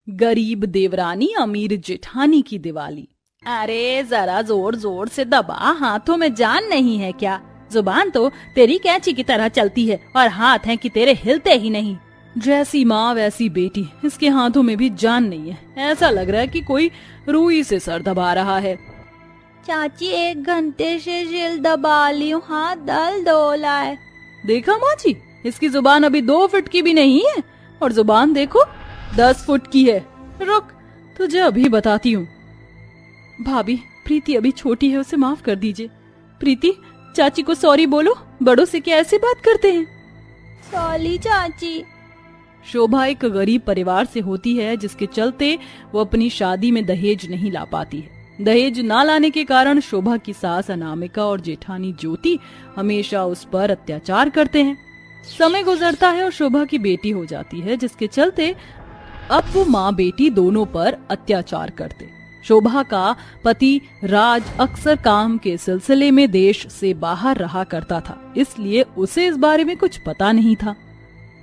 गरीब देवरानी अमीर जेठानी की दिवाली। अरे जरा जोर जोर से दबा, हाथों में जान नहीं है क्या? जुबान तो तेरी कैंची की तरह चलती है और हाथ हैं कि तेरे हिलते ही नहीं। जैसी माँ वैसी बेटी, इसके हाथों में भी जान नहीं है। ऐसा लग रहा है कि कोई रुई से सर दबा रहा है। चाची 1 घंटे से सिर दबा ली हूँ, हाथ दर्द हो रहा है। देखा माँ जी, इसकी जुबान अभी 2 फुट की भी नहीं है और जुबान देखो 10 फुट की है। रुक, तुझे अभी बताती हूँ। भाभी, प्रीति अभी छोटी है, उसे माफ कर दीजिए। प्रीति, चाची को सॉरी बोलो, बड़ों से क्या ऐसे बात करते हैं? सॉरी चाची। शोभा एक गरीब परिवार से होती है, जिसके चलते वो अपनी शादी में दहेज नहीं ला पाती है। दहेज ना लाने के कारण शोभा की सास अनामिका और जेठानी ज्योति हमेशा उस पर अत्याचार करते हैं। समय गुजरता है और शोभा की बेटी हो जाती है, जिसके चलते अब वो माँ बेटी दोनों पर अत्याचार करते। शोभा का पति राज अक्सर काम के सिलसिले में देश से बाहर रहा करता था, इसलिए उसे इस बारे में कुछ पता नहीं था।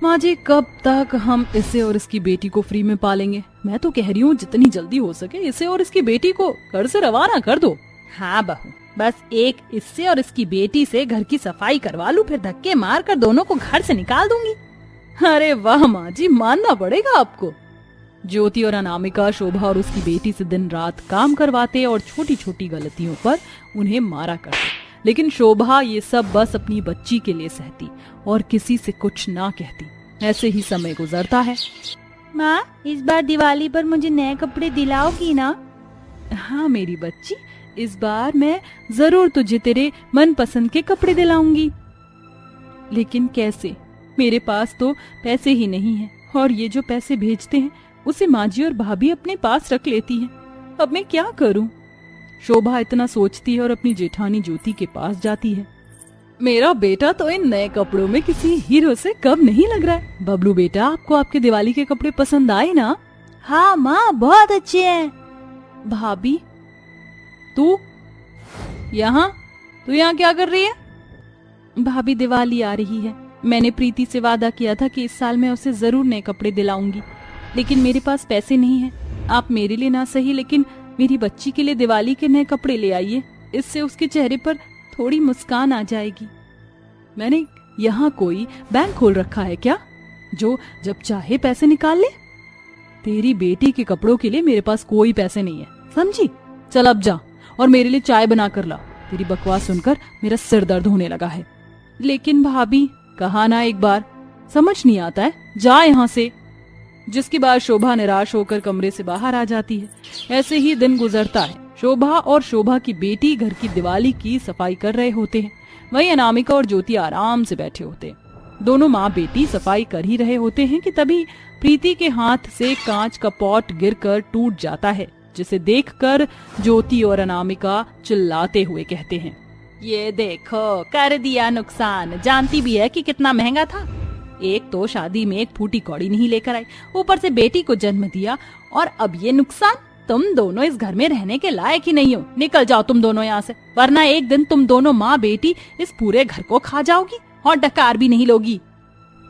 माँ जी, कब तक हम इसे और इसकी बेटी को फ्री में पालेंगे? मैं तो कह रही हूँ जितनी जल्दी हो सके इसे और इसकी बेटी को घर से रवाना कर दो। हाँ बहू, बस एक इससे और इसकी बेटी से घर की सफाई करवा लूं, फिर धक्के मार कर दोनों को घर से निकाल दूंगी। अरे वाह माँ जी, मानना पड़ेगा आपको। ज्योति और अनामिका शोभा और उसकी बेटी से दिन रात काम करवाते और छोटी छोटी गलतियों पर उन्हें मारा करते, लेकिन शोभा ये सब बस अपनी बच्ची के लिए सहती और किसी से कुछ ना कहती। ऐसे ही समय गुजरता है। माँ, इस बार दिवाली पर मुझे नए कपड़े दिलाओगी ना? हाँ मेरी बच्ची, इस बार मैं जरूर तुझे तेरे मनपसंद के कपड़े दिलाऊंगी। लेकिन कैसे? मेरे पास तो पैसे ही नहीं है और ये जो पैसे भेजते हैं उसे माँ जी और भाभी अपने पास रख लेती हैं। अब मैं क्या करूं? शोभा इतना सोचती है और अपनी जेठानी ज्योति के पास जाती है। मेरा बेटा तो इन नए कपड़ों में किसी हीरो से कम नहीं लग रहा है। बबलू बेटा, आपको आपके दिवाली के कपड़े पसंद आए ना? हाँ माँ, बहुत अच्छे हैं। भाभी, तू यहाँ क्या कर रही है? भाभी, दिवाली आ रही है। मैंने प्रीति से वादा किया था कि इस साल मैं उसे जरूर नए कपड़े दिलाऊंगी, लेकिन मेरे पास पैसे नहीं हैं। आप मेरे लिए ना सही, लेकिन मेरी बच्ची के लिए दिवाली के नए कपड़े ले आइए। इससे उसके चेहरे पर थोड़ी मुस्कान आ जाएगी। मैंने यहाँ कोई बैंक खोल रखा है क्या, जो जब चाहे पैसे निकाल ले? तेरी बेटी के कपड़ों के लिए मेरे पास कोई पैसे नहीं है, समझी? चल अब जा और मेरे लिए चाय बना कर ला। तेरी बकवास सुनकर मेरा सिर दर्द होने लगा है। लेकिन भाभी, कहा ना एक बार, समझ नहीं आता है, जा यहाँ से। जिसके बाद शोभा निराश होकर कमरे से बाहर आ जाती है। ऐसे ही दिन गुजरता है। शोभा और शोभा की बेटी घर की दिवाली की सफाई कर रहे होते हैं, वहीं अनामिका और ज्योति आराम से बैठे होते हैं। दोनों माँ बेटी सफाई कर ही रहे होते हैं कि तभी प्रीति के हाथ से कांच का पॉट गिरकर टूट जाता है, जिसे देखकर ज्योति और अनामिका चिल्लाते हुए कहते हैं, ये देखो, कर दिया नुकसान। जानती भी है कि कितना महंगा था। एक तो शादी में एक फूटी कौड़ी नहीं लेकर आई, ऊपर से बेटी को जन्म दिया, और अब ये नुकसान। तुम दोनों इस घर में रहने के लायक ही नहीं हो। निकल जाओ तुम दोनों यहाँ से, वरना एक दिन तुम दोनों माँ बेटी इस पूरे घर को खा जाओगी और डकार भी नहीं लोगी।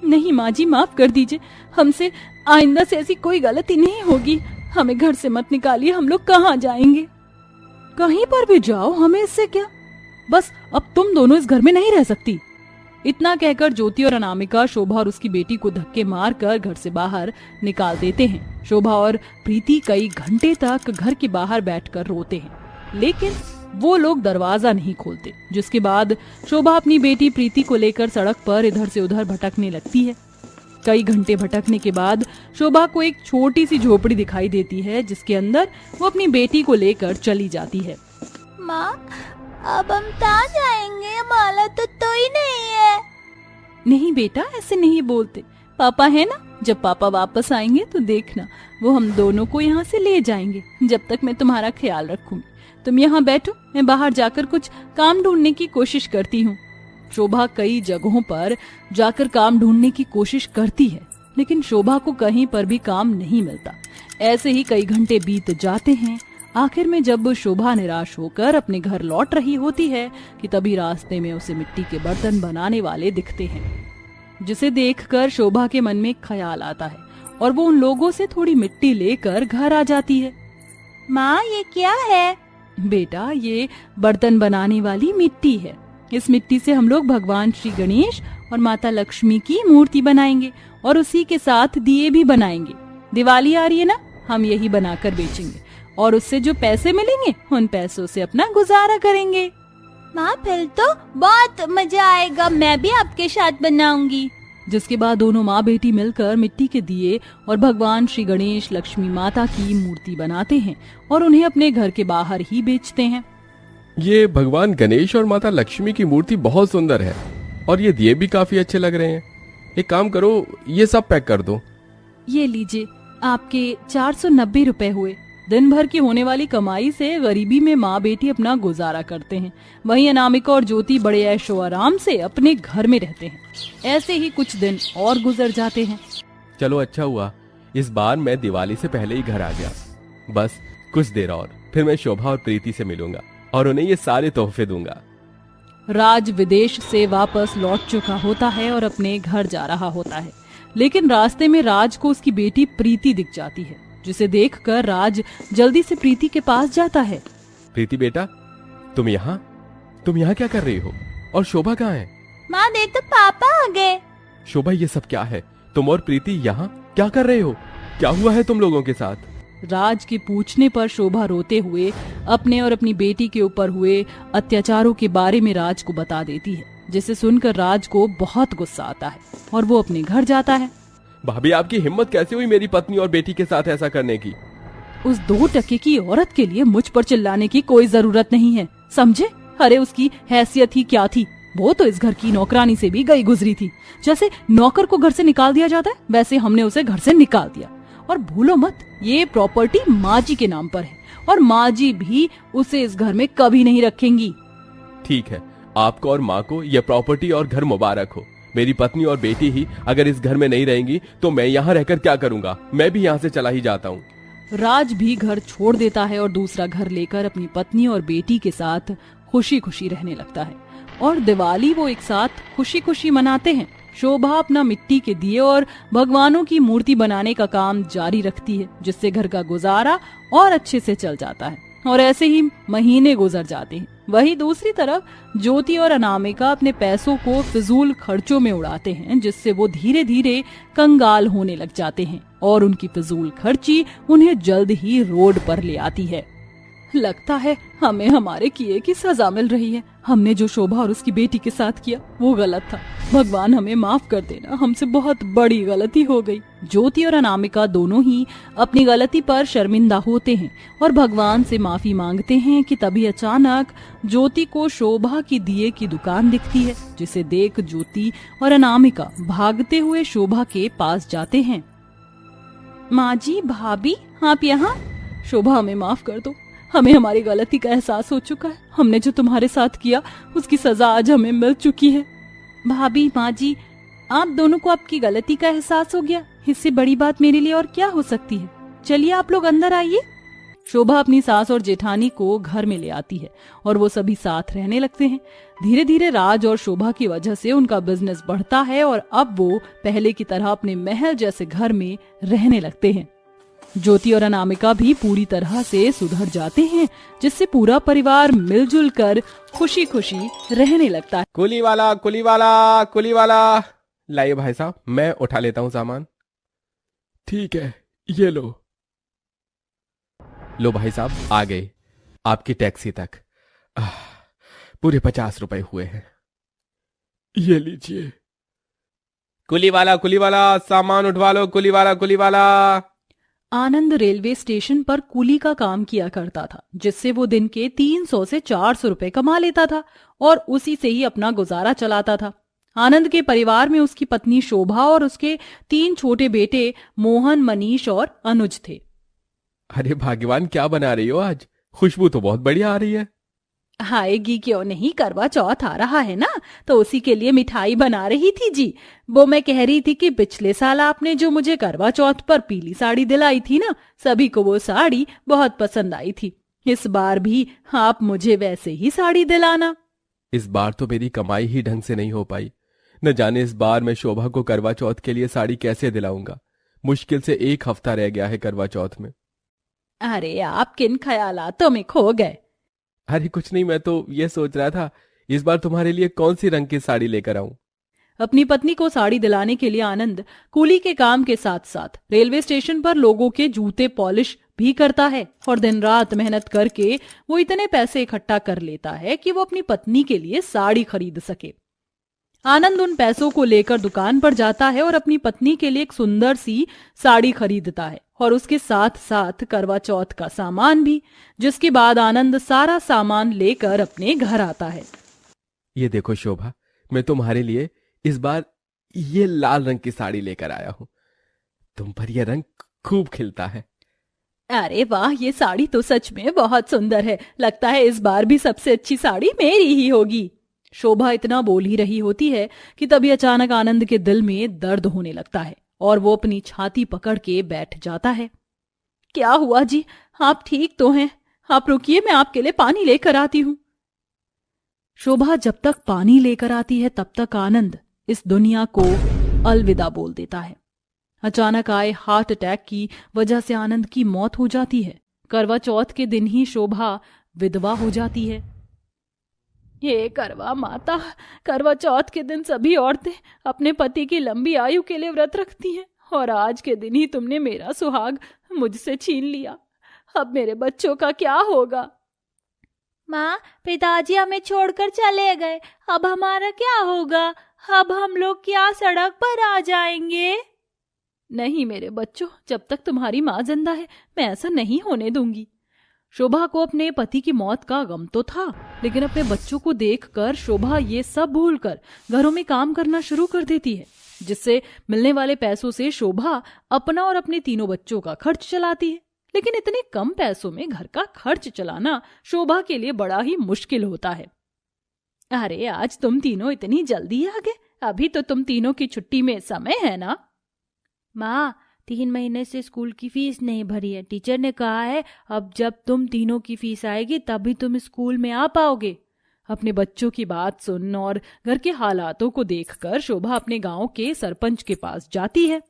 नहीं माँ जी, माफ कर दीजिए, हमसे आइंदा से ऐसी कोई गलती नहीं होगी। हमें घर से मत निकालिए, हम लोग कहाँ जाएंगे? कहीं पर भी जाओ, हमें इससे क्या। बस अब तुम दोनों इस घर में नहीं रह सकती। इतना कहकर ज्योति और अनामिका शोभा और उसकी बेटी को धक्के मारकर घर से बाहर निकाल देते हैं। शोभा और प्रीति कई घंटे तक घर के बाहर बैठकर रोते हैं, लेकिन वो लोग दरवाजा नहीं खोलते। जिसके बाद शोभा अपनी बेटी प्रीति को लेकर सड़क पर इधर से उधर भटकने लगती है। कई घंटे भटकने के बाद शोभा को एक छोटी सी झोपड़ी दिखाई देती है, जिसके अंदर वो अपनी बेटी को लेकर चली जाती है। माँ, अब हम कहाँ जाएंगे? माला तो ही नहीं है। नहीं बेटा, ऐसे नहीं बोलते। पापा है ना, जब पापा वापस आएंगे तो देखना, वो हम दोनों को यहाँ से ले जाएंगे। जब तक मैं तुम्हारा ख्याल रखूंगी। तुम यहाँ बैठो, मैं बाहर जाकर कुछ काम ढूंढने की कोशिश करती हूँ। शोभा कई जगहों पर जाकर काम ढूंढने की कोशिश करती है, लेकिन शोभा को कहीं पर भी काम नहीं मिलता। ऐसे ही कई घंटे बीत जाते हैं। आखिर में जब शोभा निराश होकर अपने घर लौट रही होती है कि तभी रास्ते में उसे मिट्टी के बर्तन बनाने वाले दिखते हैं, जिसे देखकर शोभा के मन में ख्याल आता है और वो उन लोगों से थोड़ी मिट्टी लेकर घर आ जाती है। माँ, ये क्या है? बेटा, ये बर्तन बनाने वाली मिट्टी है। इस मिट्टी से हम लोग भगवान श्री गणेश और माता लक्ष्मी की मूर्ति बनाएंगे और उसी के साथ दिए भी बनाएंगे। दिवाली आ रही है ना, हम यही बनाकर बेचेंगे और उससे जो पैसे मिलेंगे उन पैसों से अपना गुजारा करेंगे। माँ, फिर तो बहुत मजा आएगा, मैं भी आपके साथ बनाऊंगी। जिसके बाद दोनों माँ बेटी मिलकर मिट्टी के दिए और भगवान श्री गणेश लक्ष्मी माता की मूर्ति बनाते हैं और उन्हें अपने घर के बाहर ही बेचते हैं। ये भगवान गणेश और माता लक्ष्मी की मूर्ति बहुत सुंदर है और ये दिए भी काफी अच्छे लग रहे हैं। एक काम करो, ये सब पैक कर दो। ये लीजिए, आपके 490 रुपए हुए। दिन भर की होने वाली कमाई से गरीबी में माँ बेटी अपना गुजारा करते हैं। वहीं अनामिका और ज्योति बड़े ऐशो आराम से अपने घर में रहते हैं। ऐसे ही कुछ दिन और गुजर जाते हैं। चलो अच्छा हुआ, इस बार मैं दिवाली से पहले ही घर आ गया। बस कुछ देर और, फिर मैं शोभा और प्रीति से मिलूंगा और उन्हें ये सारे तोहफे दूंगा। राज विदेश से वापस लौट चुका होता है और अपने घर जा रहा होता है, लेकिन रास्ते में राज को उसकी बेटी प्रीति दिख जाती है, जिसे देखकर राज जल्दी से प्रीति के पास जाता है। प्रीति बेटा, तुम यहाँ क्या कर रही हो? और शोभा कहाँ है? माँ, देख तो पापा आ गए। शोभा, ये सब क्या है? तुम और प्रीति यहाँ क्या कर रहे हो? क्या हुआ है तुम लोगों के साथ? राज के पूछने पर शोभा रोते हुए अपने और अपनी बेटी के ऊपर हुए अत्याचारों के बारे में राज को बता देती है, जिसे सुनकर राज को बहुत गुस्सा आता है और वो अपने घर जाता है। भाभी, आपकी हिम्मत कैसे हुई मेरी पत्नी और बेटी के साथ ऐसा करने की? उस 2 टके की औरत के लिए मुझ पर चिल्लाने की कोई जरूरत नहीं है, समझे? अरे उसकी हैसियत ही क्या थी, वो तो इस घर की नौकरानी से भी गई गुजरी थी। जैसे नौकर को घर से निकाल दिया जाता है, वैसे हमने उसे घर से निकाल दिया। और भूलो मत, ये प्रॉपर्टी माँ जी के नाम पर है और माँ जी भी उसे इस घर में कभी नहीं रखेंगी। ठीक है, आपको और माँ को यह प्रॉपर्टी और घर मुबारक हो। मेरी पत्नी और बेटी ही अगर इस घर में नहीं रहेंगी तो मैं यहाँ रहकर क्या करूँगा? मैं भी यहाँ से चला ही जाता हूँ। राज भी घर छोड़ देता है और दूसरा घर लेकर अपनी पत्नी और बेटी के साथ खुशी खुशी रहने लगता है और दिवाली वो एक साथ खुशी खुशी मनाते हैं। शोभा अपना मिट्टी के दिए और भगवानों की मूर्ति बनाने का काम जारी रखती है, जिससे घर का गुजारा और अच्छे से चल जाता है और ऐसे ही महीने गुजर जाते हैं। वहीं दूसरी तरफ ज्योति और अनामिका अपने पैसों को फिजूल खर्चों में उड़ाते हैं, जिससे वो धीरे धीरे कंगाल होने लग जाते हैं और उनकी फिजूल खर्ची उन्हें जल्द ही रोड पर ले आती है। लगता है हमें हमारे किए की सजा मिल रही है। हमने जो शोभा और उसकी बेटी के साथ किया वो गलत था। भगवान हमें माफ कर देना, हमसे बहुत बड़ी गलती हो गई। ज्योति और अनामिका दोनों ही अपनी गलती पर शर्मिंदा होते हैं और भगवान से माफी मांगते हैं कि तभी अचानक ज्योति को शोभा की दिए की दुकान दिखती है, जिसे देख ज्योति और अनामिका भागते हुए शोभा के पास जाते हैं। माँ जी, भाभी, आप यहाँ? शोभा, हमें माफ कर दो, हमें हमारी गलती का एहसास हो चुका है। हमने जो तुम्हारे साथ किया उसकी सजा आज हमें मिल चुकी है। भाभी, माँ जी, आप दोनों को आपकी गलती का एहसास हो गया, इससे बड़ी बात मेरे लिए और क्या हो सकती है। चलिए आप लोग अंदर आइए। शोभा अपनी सास और जेठानी को घर में ले आती है और वो सभी साथ रहने लगते हैं। धीरे धीरे राज और शोभा की वजह से उनका बिजनेस बढ़ता है और अब वो पहले की तरह अपने महल जैसे घर में रहने लगते हैं। ज्योति और अनामिका भी पूरी तरह से सुधर जाते हैं, जिससे पूरा परिवार मिलजुल कर खुशी खुशी रहने लगता है। कुली वाला, कुली वाला, कुली वाला, लाइए भाई साहब, मैं उठा लेता हूँ सामान। ठीक है, ये लो। लो भाई साहब, आ गए आपकी टैक्सी तक। पूरे 50 रुपए हुए हैं। ये लीजिए। कुली वाला, सामान उठवा लो। कुली वाला। आनंद रेलवे स्टेशन पर कुली का काम किया करता था, जिससे वो दिन के 300 से 400 रुपए कमा लेता था और उसी से ही अपना गुजारा चलाता था। आनंद के परिवार में उसकी पत्नी शोभा और उसके 3 छोटे बेटे मोहन, मनीष और अनुज थे। अरे भाग्यवान, क्या बना रही हो आज? खुशबू तो बहुत बढ़िया आ रही है। आएगी क्यों नहीं, करवा चौथ आ रहा है ना, तो उसी के लिए मिठाई बना रही थी जी। वो मैं कह रही थी कि पिछले साल आपने जो मुझे करवा चौथ पर पीली साड़ी दिलाई थी ना, सभी को वो साड़ी बहुत पसंद आई थी। इस बार भी आप मुझे वैसे ही साड़ी दिलाना। इस बार तो मेरी कमाई ही ढंग से नहीं हो पाई। न जाने इस बार मैं शोभा को करवा चौथ के लिए साड़ी कैसे दिलाऊंगा। मुश्किल से 1 हफ्ता रह गया है करवा चौथ में। अरे आप किन ख्यालातों में खो गए? अरे कुछ नहीं, मैं तो ये सोच रहा था इस बार तुम्हारे लिए कौन सी रंग की साड़ी लेकर आऊं। अपनी पत्नी को साड़ी दिलाने के लिए आनंद कूली के काम के साथ साथ रेलवे स्टेशन पर लोगों के जूते पॉलिश भी करता है और दिन रात मेहनत करके वो इतने पैसे इकट्ठा कर लेता है कि वो अपनी पत्नी के लिए साड़ी खरीद सके। आनंद उन पैसों को लेकर दुकान पर जाता है और अपनी पत्नी के लिए एक सुंदर सी साड़ी खरीदता है और उसके साथ साथ करवा चौथ का सामान भी, जिसके बाद आनंद सारा सामान लेकर अपने घर आता है। ये देखो शोभा, मैं तुम्हारे लिए इस बार ये लाल रंग की साड़ी लेकर आया हूं। तुम पर यह रंग खूब खिलता है। अरे वाह, ये साड़ी तो सच में बहुत सुंदर है। लगता है इस बार भी सबसे अच्छी साड़ी मेरी ही होगी। शोभा इतना बोल ही रही होती है कि तभी अचानक आनंद के दिल में दर्द होने लगता है और वो अपनी छाती पकड़ के बैठ जाता है। क्या हुआ जी, आप ठीक तो हैं? आप रुकिए, मैं आपके लिए पानी लेकर आती हूँ। शोभा जब तक पानी लेकर आती है तब तक आनंद इस दुनिया को अलविदा बोल देता है। अचानक आए हार्ट अटैक की वजह से आनंद की मौत हो जाती है। करवा चौथ के दिन ही शोभा विधवा हो जाती है। हे करवा माता, करवा चौथ के दिन सभी औरतें अपने पति की लंबी आयु के लिए व्रत रखती हैं और आज के दिन ही तुमने मेरा सुहाग मुझसे छीन लिया। अब मेरे बच्चों का क्या होगा? माँ, पिताजी हमें छोड़कर चले गए, अब हमारा क्या होगा? अब हम लोग क्या सड़क पर आ जाएंगे? नहीं मेरे बच्चों, जब तक तुम्हारी माँ जिंदा है मैं ऐसा नहीं होने दूंगी। शोभा को अपने पति की मौत का गम तो था, लेकिन अपने बच्चों को देखकर शोभा ये सब भूलकर घरों में काम करना शुरू कर देती है, जिससे मिलने वाले पैसों से शोभा अपना और अपने तीनों बच्चों का खर्च चलाती है। लेकिन इतने कम पैसों में घर का खर्च चलाना शोभा के लिए बड़ा ही मुश्किल होता है। अरे आज तुम तीनों इतनी जल्दी आ गए? अभी तो तुम तीनों की छुट्टी में समय है ना? माँ, 3 महीने से स्कूल की फीस नहीं भरी है। टीचर ने कहा है अब जब तुम तीनों की फीस आएगी तभी तुम स्कूल में आ पाओगे। अपने बच्चों की बात सुन और घर के हालातों को देखकर शोभा अपने गांव के सरपंच के पास जाती है।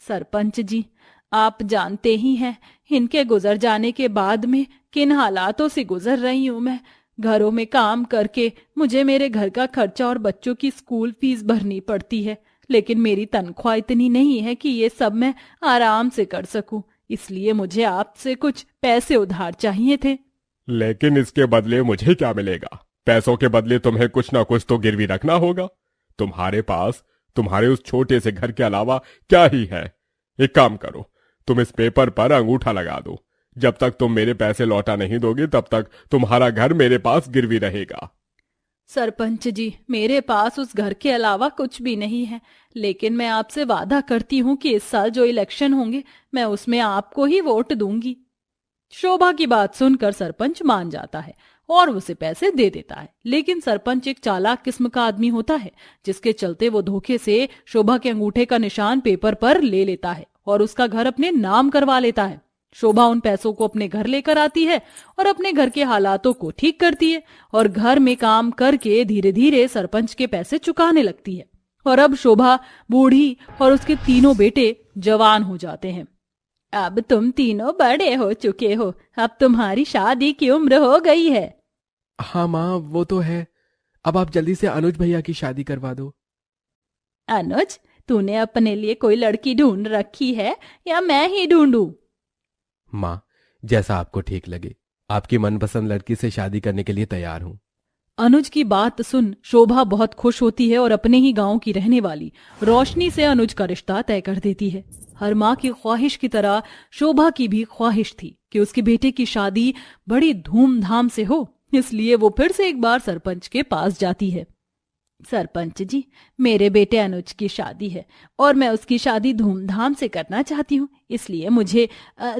सरपंच जी, आप जानते ही हैं इनके गुजर जाने के बाद में किन हालातों से गुजर रही हूं मैं। घरों में काम करके मुझे मेरे घर का खर्चा और बच्चों की स्कूल फीस भरनी पड़ती है, लेकिन मेरी तनख्वाह इतनी नहीं है कि ये सब मैं आराम से कर सकूं। इसलिए मुझे आपसे कुछ पैसे उधार चाहिए थे। लेकिन इसके बदले मुझे क्या मिलेगा? पैसों के बदले तुम्हें कुछ ना कुछ तो गिरवी रखना होगा। तुम्हारे पास तुम्हारे उस छोटे से घर के अलावा क्या ही है? एक काम करो, तुम इस पेपर पर अंगूठा लगा दो। जब तक तुम मेरे पैसे लौटा नहीं दोगे तब तक तुम्हारा घर मेरे पास गिरवी रहेगा। सरपंच जी, मेरे पास उस घर के अलावा कुछ भी नहीं है, लेकिन मैं आपसे वादा करती हूँ कि इस साल जो इलेक्शन होंगे मैं उसमें आपको ही वोट दूंगी। शोभा की बात सुनकर सरपंच मान जाता है और उसे पैसे दे देता है। लेकिन सरपंच एक चालाक किस्म का आदमी होता है, जिसके चलते वो धोखे से शोभा के अंगूठे का निशान पेपर पर ले लेता है और उसका घर अपने नाम करवा लेता है। शोभा उन पैसों को अपने घर लेकर आती है और अपने घर के हालातों को ठीक करती है और घर में काम करके धीरे धीरे सरपंच के पैसे चुकाने लगती है। और अब शोभा बूढ़ी और उसके तीनों बेटे जवान हो जाते हैं। अब तुम तीनों बड़े हो चुके हो, अब तुम्हारी शादी की उम्र हो गई है। हाँ माँ, वो तो है। अब आप जल्दी से अनुज भैया की शादी करवा दो। अनुज, तूने अपने लिए कोई लड़की ढूंढ रखी है या मैं ही ढूंढूं? माँ, जैसा आपको ठीक लगे। आपकी मनपसंद लड़की से शादी करने के लिए तैयार हूँ। अनुज की बात सुन शोभा बहुत खुश होती है और अपने ही गांव की रहने वाली रोशनी से अनुज का रिश्ता तय कर देती है। हर माँ की ख्वाहिश की तरह शोभा की भी ख्वाहिश थी कि उसके बेटे की शादी बड़ी धूमधाम से हो, इसलिए वो फिर से एक बार सरपंच के पास जाती है। सरपंच जी, मेरे बेटे अनुज की शादी है और मैं उसकी शादी धूमधाम से करना चाहती हूँ, इसलिए मुझे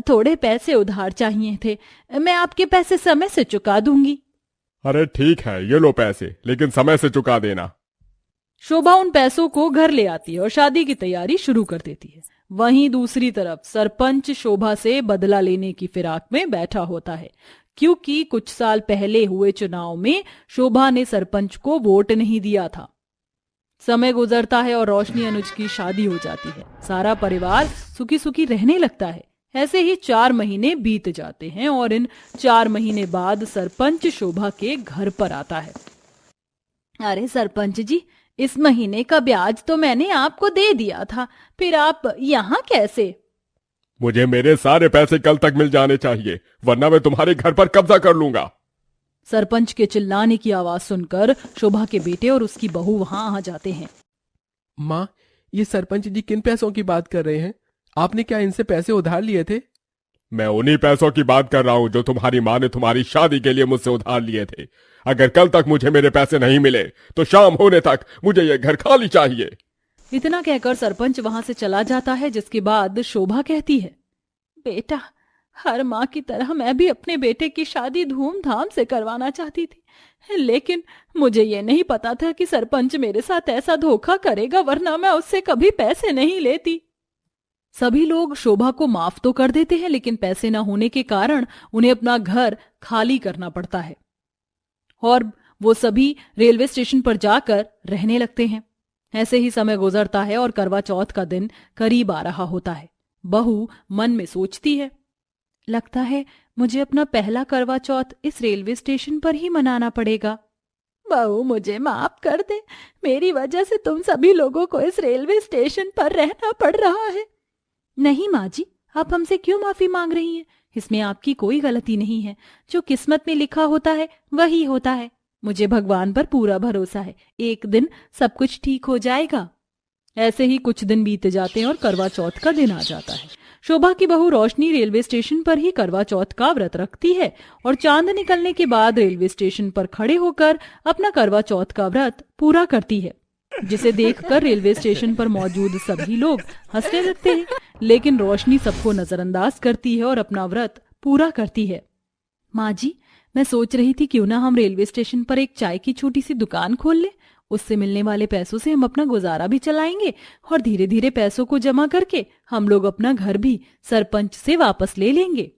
थोड़े पैसे उधार चाहिए थे। मैं आपके पैसे समय से चुका दूंगी। अरे ठीक है, ये लो पैसे, लेकिन समय से चुका देना। शोभा उन पैसों को घर ले आती है और शादी की तैयारी शुरू कर देती है। वहीं दूसरी तरफ सरपंच शोभा से बदला लेने की फिराक में बैठा होता है, क्योंकि कुछ साल पहले हुए चुनाव में शोभा ने सरपंच को वोट नहीं दिया था। समय गुजरता है और रोशनी अनुज की शादी हो जाती है। सारा परिवार सुखी सुखी रहने लगता है। ऐसे ही 4 महीने बीत जाते हैं और इन 4 महीने बाद सरपंच शोभा के घर पर आता है। अरे सरपंच जी, इस महीने का ब्याज तो मैंने आपको दे दिया था, फिर आप यहाँ कैसे? मुझे मेरे सारे पैसे कल तक मिल जाने चाहिए, वरना मैं तुम्हारे घर पर कब्जा कर लूंगा। सरपंच के चिल्लाने की आवाज सुनकर शोभा के बेटे और उसकी बहू वहां आ जाते हैं। माँ, ये सरपंच जी किन पैसों की बात कर रहे हैं? आपने क्या इनसे पैसे उधार लिए थे? मैं उन्हीं पैसों की बात कर रहा हूं जो तुम्हारी माँ ने तुम्हारी शादी के लिए मुझसे उधार लिए थे। अगर कल तक मुझे मेरे पैसे नहीं मिले तो शाम होने तक मुझे ये घर खाली चाहिए। इतना कहकर सरपंच वहां से चला जाता है, जिसके बाद शोभा कहती है, बेटा, हर माँ की तरह मैं भी अपने बेटे की शादी धूमधाम से करवाना चाहती थी, लेकिन मुझे ये नहीं पता था कि सरपंच मेरे साथ ऐसा धोखा करेगा, वरना मैं उससे कभी पैसे नहीं लेती। सभी लोग शोभा को माफ तो कर देते हैं, लेकिन पैसे न होने के कारण उन्हें अपना घर खाली करना पड़ता है और वो सभी रेलवे स्टेशन पर जाकर रहने लगते हैं। ऐसे ही समय गुजरता है और करवा चौथ का दिन करीब आ रहा होता है। बहू मन में सोचती है, लगता है मुझे अपना पहला करवा चौथ इस रेलवे स्टेशन पर ही मनाना पड़ेगा। बहू, मुझे माफ कर दे, मेरी वजह से तुम सभी लोगों को इस रेलवे स्टेशन पर रहना पड़ रहा है। नहीं माँ जी, आप हमसे क्यों माफी मांग रही हैं? इसमें आपकी कोई गलती नहीं है। जो किस्मत में लिखा होता है वही होता है। मुझे भगवान पर पूरा भरोसा है, एक दिन सब कुछ ठीक हो जाएगा। ऐसे ही कुछ दिन बीत जाते हैं और करवा चौथ का दिन आ जाता है। शोभा की बहू रोशनी रेलवे स्टेशन पर ही करवा चौथ का व्रत रखती है और चांद निकलने के बाद रेलवे स्टेशन पर खड़े होकर अपना करवा चौथ का व्रत पूरा करती है, जिसे देखकर रेलवे स्टेशन पर मौजूद सभी लोग हंसने लगते हैं। लेकिन रोशनी सबको नजरअंदाज करती है और अपना व्रत पूरा करती है। माँ जी, मैं सोच रही थी क्यों ना हम रेलवे स्टेशन पर एक चाय की छोटी सी दुकान खोल लें। उससे मिलने वाले पैसों से हम अपना गुजारा भी चलाएंगे और धीरे धीरे पैसों को जमा करके हम लोग अपना घर भी सरपंच से वापस ले लेंगे।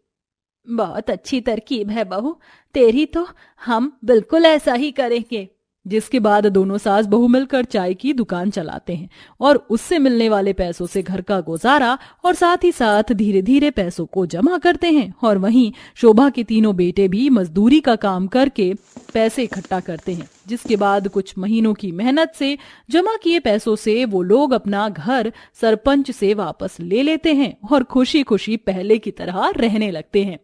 बहुत अच्छी तरकीब है बहू तेरी, तो हम बिल्कुल ऐसा ही करेंगे। जिसके बाद दोनों सास बहू मिलकर चाय की दुकान चलाते हैं और उससे मिलने वाले पैसों से घर का गुजारा और साथ ही साथ धीरे धीरे पैसों को जमा करते हैं। और वहीं शोभा के तीनों बेटे भी मजदूरी का काम करके पैसे इकट्ठा करते हैं, जिसके बाद कुछ महीनों की मेहनत से जमा किए पैसों से वो लोग अपना घर सरपंच से वापस ले लेते हैं और खुशी खुशी पहले की तरह रहने लगते हैं।